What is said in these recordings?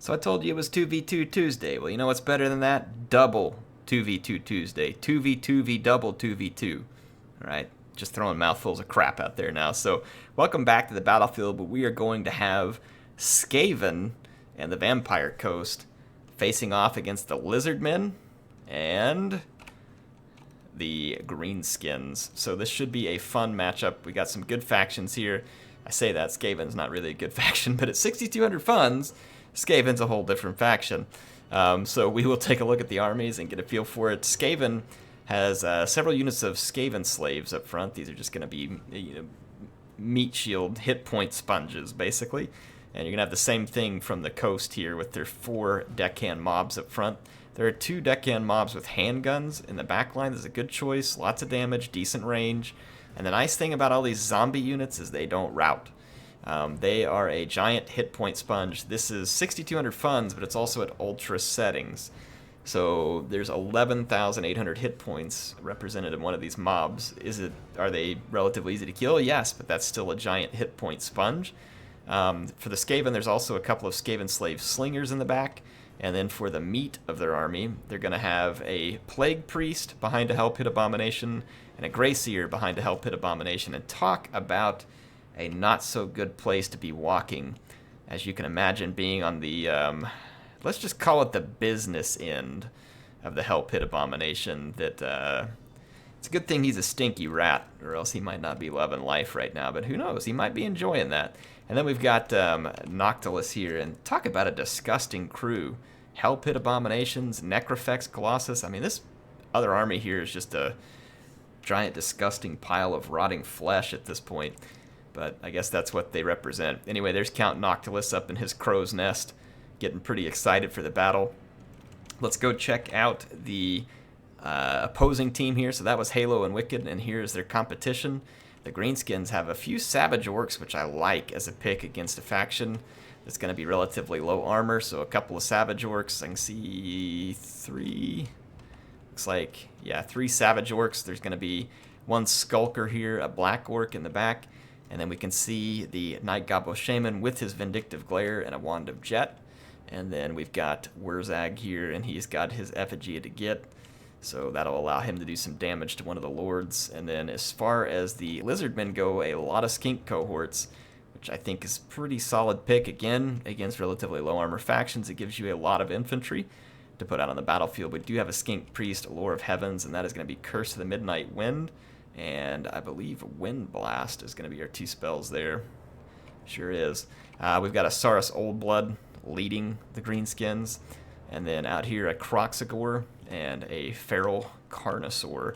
So I told you it was 2v2 Tuesday. Well, you know what's better than that? Double 2v2 Tuesday. 2v2v double 2v2. All right, just throwing mouthfuls of crap out there now. So welcome back to the battlefield, but we are going to have Skaven and the Vampire Coast facing off against the Lizardmen and the Greenskins. So this should be a fun matchup. We got some good factions here. I say that, Skaven's not really a good faction, but at 6,200 funds, Skaven's a whole different faction. So we will take a look at the armies and get a feel for it. Skaven has several units of Skaven slaves up front. These are just going to be meat shield hit point sponges, basically. And you're going to have the same thing from the coast here with their 4 deckhand mobs up front. There are 2 deckhand mobs with handguns in the back line. This is a good choice. Lots of damage, decent range. And the nice thing about all these zombie units is they don't rout. They are a giant hit point sponge. This is 6,200 funds, but it's also at ultra settings. So there's 11,800 hit points represented in one of these mobs. Are they relatively easy to kill? Yes, but that's still a giant hit point sponge. For the Skaven, there's also a couple of Skaven slave slingers in the back. And then for the meat of their army, they're going to have a Plague Priest behind a Hell Pit Abomination and a Grey Seer behind a Hell Pit Abomination. And talk about a not-so-good place to be walking, as you can imagine, being on the, let's just call it the business end of the Hell Pit Abomination. That it's a good thing he's a stinky rat, or else he might not be loving life right now, but who knows, he might be enjoying that. And then we've got Noctilus here, and talk about a disgusting crew. Hell Pit Abominations, Necrofex Colossus. I mean, this other army here is just a giant, disgusting pile of rotting flesh at this point. But I guess that's what they represent. Anyway, there's Count Noctilus up in his crow's nest, getting pretty excited for the battle. Let's go check out the opposing team here. So that was Heylow and WidkD, and here's their competition. The Greenskins have a few Savage Orcs, which I like as a pick against a faction that's going to be relatively low armor. So a couple of Savage Orcs. I can see 3. Looks like, yeah, 3 Savage Orcs. There's going to be 1 Skulker here, a Black Orc in the back. And then we can see the Night Gobbo Shaman with his Vindictive Glare and a Wand of Jet. And then we've got Wurzag here, and he's got his Effigy to get. So that'll allow him to do some damage to one of the lords. And then as far as the Lizardmen go, a lot of Skink cohorts, which I think is a pretty solid pick. Again, against relatively low armor factions, it gives you a lot of infantry to put out on the battlefield. We do have a Skink Priest, Lore of Heavens, and that is going to be Curse of the Midnight Wind. And I believe Wind Blast is going to be our 2 spells there. Sure is. We've got a Saurus Oldblood leading the Greenskins. And then out here a Croxagore and a Feral Carnosaur.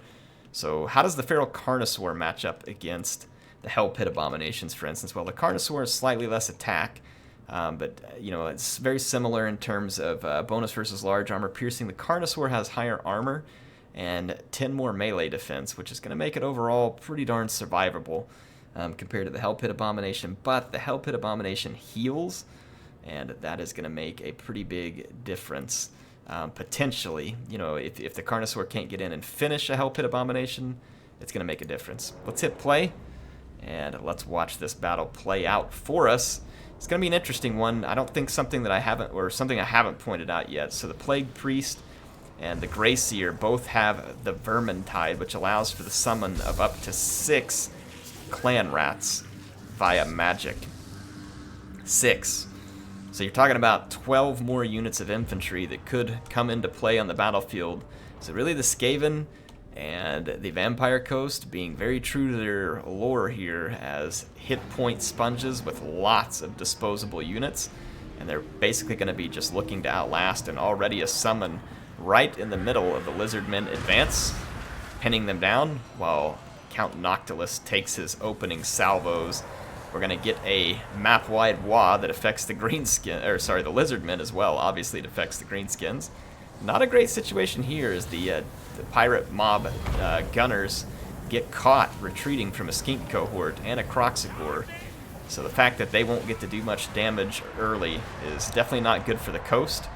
So how does the Feral Carnosaur match up against the Hell Pit Abominations, for instance? Well, the Carnosaur is slightly less attack. But, it's very similar in terms of bonus versus large armor piercing. The Carnosaur has higher armor and 10 more melee defense, which is going to make it overall pretty darn survivable compared to the Hell Pit Abomination. But the Hell Pit Abomination heals, and that is going to make a pretty big difference. Potentially, if the Carnosaur can't get in and finish a Hell Pit Abomination, it's going to make a difference. Let's hit play, and let's watch this battle play out for us. It's going to be an interesting one. I don't think something I haven't pointed out yet. So the Plague Priest and the Grey Seer both have the Vermintide, which allows for the summon of up to 6 clan rats via magic. 6. So you're talking about 12 more units of infantry that could come into play on the battlefield. So really the Skaven and the Vampire Coast being very true to their lore here as hit point sponges with lots of disposable units. And they're basically going to be just looking to outlast, and already a summon right in the middle of the Lizardmen advance, pinning them down while Count Noctilus takes his opening salvos. We're going to get a map-wide wah that affects the the Lizardmen as well. Obviously, it affects the Greenskins. Not a great situation here as the pirate mob gunners get caught retreating from a Skink cohort and a Croxagore. So the fact that they won't get to do much damage early is definitely not good for the coast.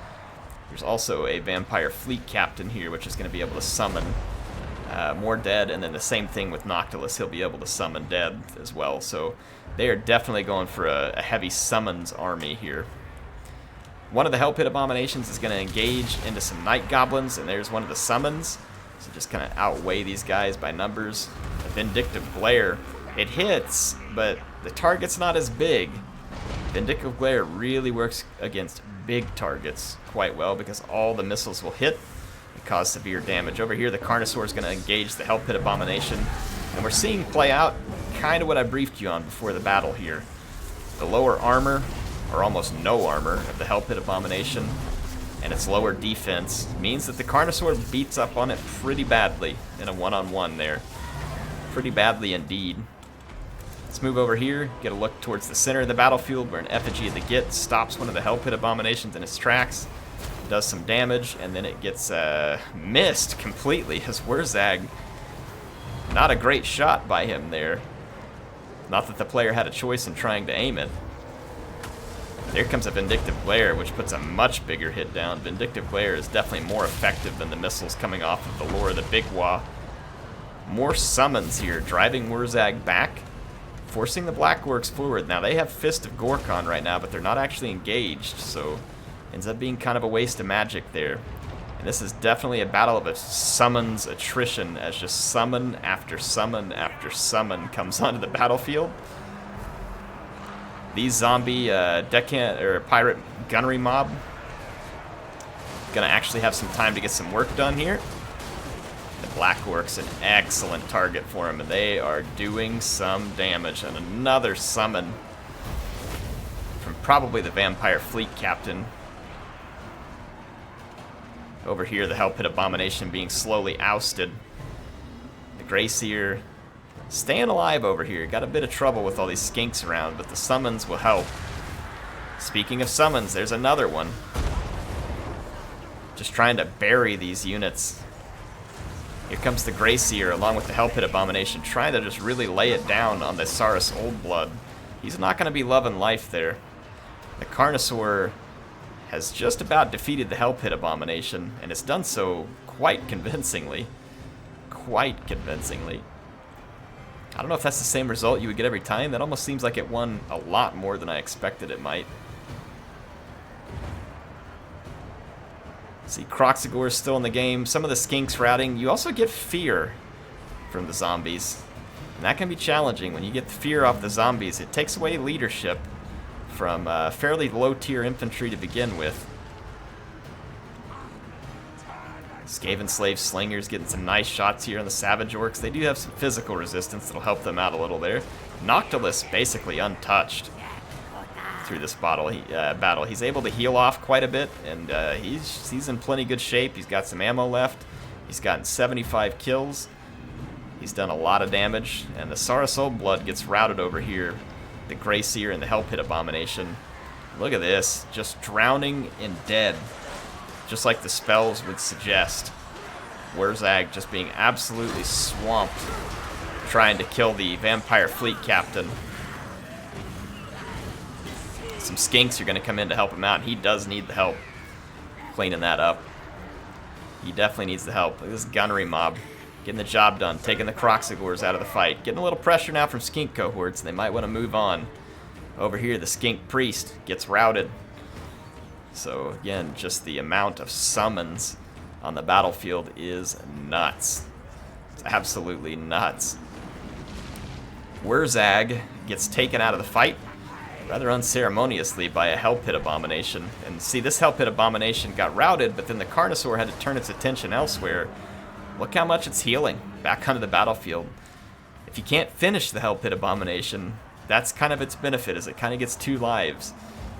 There's also a Vampire Fleet Captain here, which is going to be able to summon more dead, and then the same thing with Noctilus. He'll be able to summon dead as well. So they are definitely going for a heavy summons army here. One of the Hell Pit Abominations is going to engage into some Night Goblins, and there's one of the summons. So just kind of outweigh these guys by numbers. A Vindictive Glare. It hits, but the target's not as big. Vindictive Glare really works against big targets quite well because all the missiles will hit and cause severe damage. Over here, the Carnosaur is going to engage the Hell Pit Abomination. And we're seeing play out kind of what I briefed you on before the battle here. The lower armor, or almost no armor, of the Hell Pit Abomination and its lower defense means that the Carnosaur beats up on it pretty badly in a one-on-one there. Pretty badly indeed. Let's move over here, get a look towards the center of the battlefield where an Effigy of the Git stops one of the Hell Pit Abominations in its tracks, does some damage, and then it gets missed completely as WARZAG. Not a great shot by him there. Not that the player had a choice in trying to aim it. There comes a Vindictive Glare, which puts a much bigger hit down. Vindictive Glare is definitely more effective than the missiles coming off of the lore of the Big Wah. More summons here, driving WARZAG back, forcing the Black Orcs forward. Now, they have Fist of Gorkon right now, but they're not actually engaged, so ends up being kind of a waste of magic there. And this is definitely a battle of a summons attrition, as just summon after summon after summon comes onto the battlefield. These zombie deckhand or pirate gunnery mob gonna actually have some time to get some work done here. The Black Orcs an excellent target for them, and they are doing some damage. And another summon from probably the Vampire Fleet Captain. Over here, the Hell Pit Abomination being slowly ousted. The Greyseer staying alive over here. Got a bit of trouble with all these skinks around, but the summons will help. Speaking of summons, there's another one. Just trying to bury these units. Here comes the Greyseer along with the Hell Pit Abomination, trying to just really lay it down on the Saurus Oldblood. He's not going to be loving life there. The Carnosaur has just about defeated the Hell Pit Abomination, and it's done so quite convincingly. Quite convincingly. I don't know if that's the same result you would get every time. That almost seems like it won a lot more than I expected it might. See, Kroxigor is still in the game. Some of the skinks routing. You also get fear from the zombies. And that can be challenging. When you get the fear off the zombies, it takes away leadership from fairly low-tier infantry to begin with. Skaven Slave Slingers getting some nice shots here on the Savage Orcs. They do have some physical resistance that'll help them out a little there. Noctilus basically untouched through this battle. He's able to heal off quite a bit, and he's in plenty good shape. He's got some ammo left. He's gotten 75 kills. He's done a lot of damage, and the Saurus Oldblood gets routed over here. The Greyseer and the Hell Pit Abomination. Look at this, just drowning in dead, just like the spells would suggest. WARZAG just being absolutely swamped, trying to kill the Vampire Fleet Captain. Some skinks are going to come in to help him out, and he does need the help cleaning that up. He definitely needs the help. Look at this gunnery mob getting the job done, taking the Kroxigors out of the fight. Getting a little pressure now from skink cohorts, and they might want to move on. Over here, the skink priest gets routed. So again, just the amount of summons on the battlefield is nuts. It's absolutely nuts. WARZAG gets taken out of the fight rather unceremoniously by a Hell Pit Abomination. And see, this Hell Pit Abomination got routed, but then the Carnosaur had to turn its attention elsewhere. Look how much it's healing back onto the battlefield. If you can't finish the Hell Pit Abomination, that's kind of its benefit, is it kind of gets 2 lives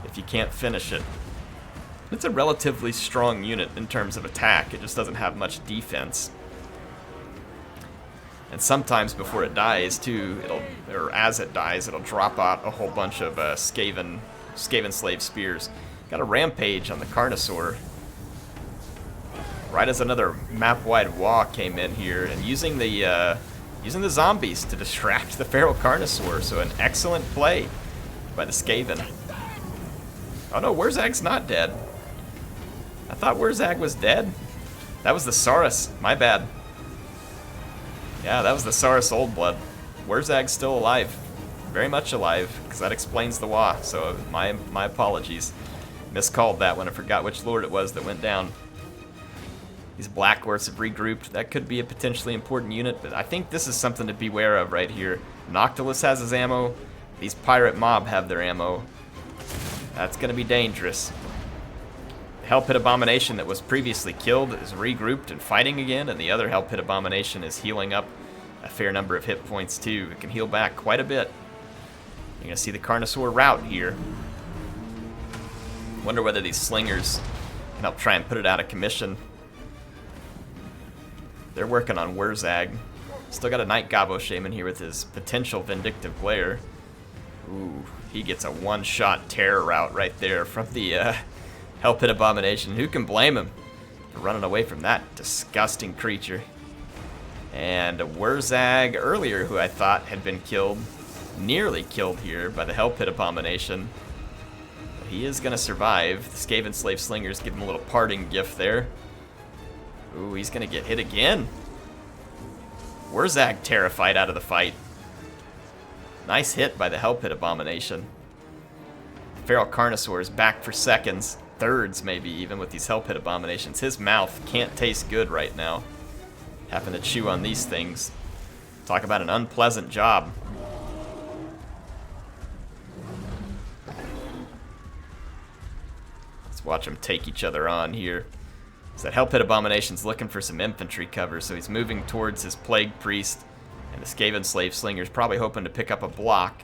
if you can't finish it. It's a relatively strong unit in terms of attack. It just doesn't have much defense. And sometimes before it dies, too, or as it dies, it'll drop out a whole bunch of Skaven Slave Spears. Got a Rampage on the Carnosaur. Right as another map-wide Wah came in here, and using the zombies to distract the Feral Carnosaur. So an excellent play by the Skaven. Oh no, WARZAG's not dead. I thought WARZAG was dead. That was the Saurus. My bad. Yeah, that was the Saurus Oldblood. WARZAG's still alive. Very much alive, because that explains the Wah. So my apologies. Miscalled that one. I forgot which lord it was that went down. These black dwarfs have regrouped. That could be a potentially important unit, but I think this is something to beware of right here. Noctilus has his ammo. These pirate mob have their ammo. That's going to be dangerous. The Hell Pit Abomination that was previously killed is regrouped and fighting again, and the other Hell Pit Abomination is healing up a fair number of hit points too. It can heal back quite a bit. You're going to see the Carnosaur route here. Wonder whether these slingers can help try and put it out of commission. They're working on Wurzag. Still got a Night Gobbo Shaman here with his potential Vindictive Glare. Ooh, he gets a one-shot terror route right there from the Hell Pit Abomination. Who can blame him for running away from that disgusting creature? And Wurzag earlier, who I thought had been killed, nearly killed here by the Hell Pit Abomination. He is going to survive. The Skaven Slave Slingers give him a little parting gift there. Ooh, he's going to get hit again. Wurzag terrified out of the fight. Nice hit by the Hell Pit Abomination. Feral Carnosaur is back for seconds, thirds maybe even with these Hell Pit Abominations. His mouth can't taste good right now. Having to chew on these things. Talk about an unpleasant job. Let's watch them take each other on here. So that Hell Pit Abomination's looking for some infantry cover, so he's moving towards his Plague Priest, and the Skaven Slave Slinger's probably hoping to pick up a block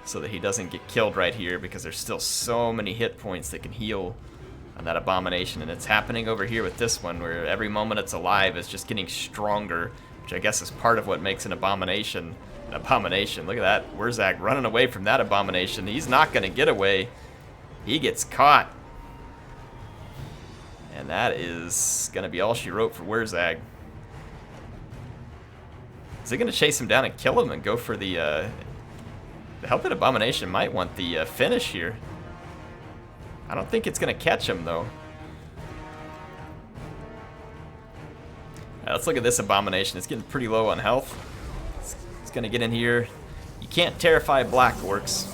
so that he doesn't get killed right here, because there's still so many hit points that can heal on that Abomination, and it's happening over here with this one, where every moment it's alive is just getting stronger, which I guess is part of what makes an Abomination an Abomination. Look at that, Wurzag running away from that Abomination. He's not going to get away. He gets caught. And that is going to be all she wrote for Wurzag. Is he going to chase him down and kill him and go for the Hell Pit Abomination might want the finish here. I don't think it's going to catch him, though. Let's look at this Abomination. It's getting pretty low on health. It's going to get in here. You can't terrify black orcs.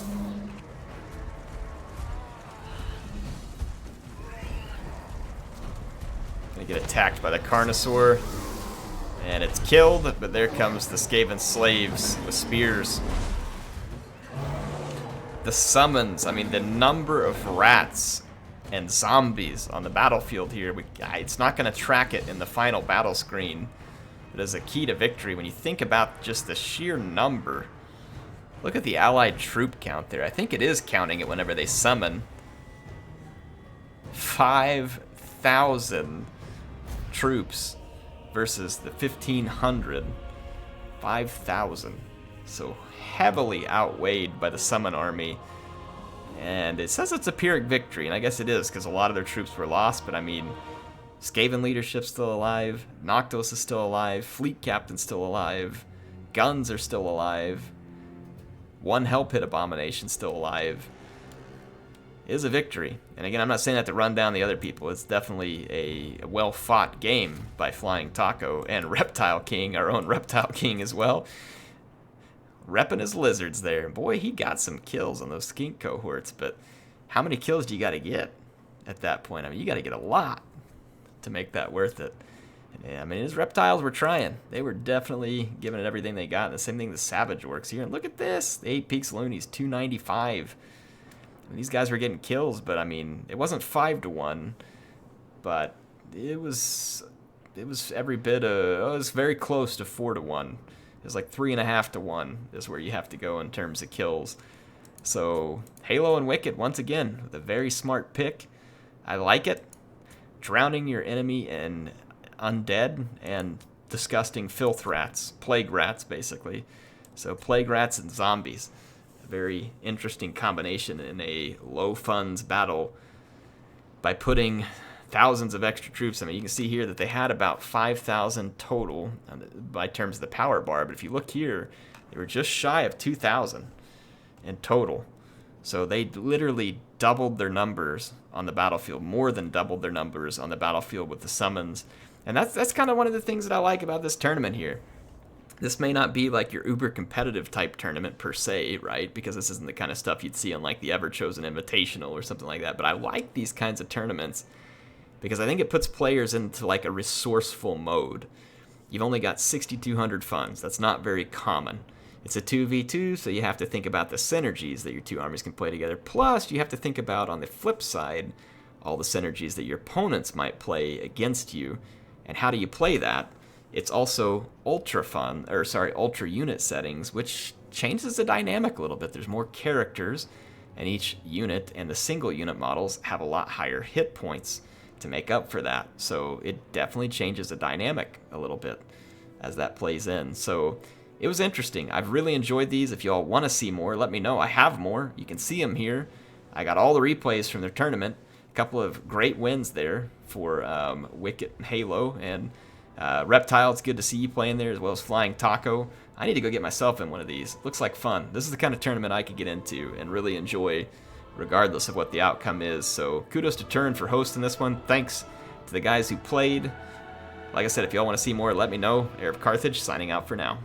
Get attacked by the Carnosaur, and it's killed, but there comes the Skaven Slaves with spears. The summons, I mean the number of rats and zombies on the battlefield here, it's not going to track it in the final battle screen. It is a key to victory when you think about just the sheer number. Look at the allied troop count there. I think it is counting it whenever they summon. 5,000 troops versus the 1,500. 5,000. So heavily outweighed by the summon army. And it says it's a Pyrrhic victory, and I guess it is, because a lot of their troops were lost, but I mean, Skaven leadership's still alive, Noctilus is still alive, Fleet Captain's still alive, guns are still alive, one Hell Pit Abomination's still alive. It is a victory. And again, I'm not saying that to run down the other people. It's definitely a well-fought game by Flying Taco and Reptile King, our own Reptile King as well. Repping his lizards there. Boy, he got some kills on those skink cohorts, but how many kills do you got to get at that point? I mean, you got to get a lot to make that worth it. Yeah, I mean, his reptiles were trying. They were definitely giving it everything they got. And the same thing the Savage works here. And look at this. The 8 Peaks Loonies, 295. I mean, these guys were getting kills, but I mean, it wasn't 5-1, but it was every bit of, it was very close to 4-1. It was like 3.5-1 is where you have to go in terms of kills. So Heylow and WidkD once again with a very smart pick. I like it. Drowning your enemy in undead and disgusting filth rats, plague rats basically. So plague rats and zombies. A very interesting combination in a low funds battle by putting thousands of extra troops. I mean, you can see here that they had about 5,000 total by terms of the power bar, but if you look here, they were just shy of 2,000 in total. So they literally doubled their numbers on the battlefield, more than doubled their numbers on the battlefield with the summons. And that's kind of one of the things that I like about this tournament here. This may not be like your uber competitive type tournament per se, right? Because this isn't the kind of stuff you'd see on like the Ever Chosen Invitational or something like that. But I like these kinds of tournaments because I think it puts players into like a resourceful mode. You've only got 6,200 funds. That's not very common. It's a 2v2, so you have to think about the synergies that your two armies can play together. Plus, you have to think about, on the flip side, all the synergies that your opponents might play against you. And how do you play that? It's also ultra unit settings, which changes the dynamic a little bit. There's more characters, and each unit and the single unit models have a lot higher hit points to make up for that. So it definitely changes the dynamic a little bit as that plays in. So it was interesting. I've really enjoyed these. If you all want to see more, let me know. I have more. You can see them here. I got all the replays from their tournament. A couple of great wins there for Wicket and Heylow, and Reptile, it's good to see you playing there, as well as Flying Taco. I need to go get myself in one of these. Looks like fun. This is the kind of tournament I could get into and really enjoy, regardless of what the outcome is. So kudos to Turn for hosting this one. Thanks to the guys who played. Like I said, if y'all want to see more, let me know. HeirofCarthage signing out for now.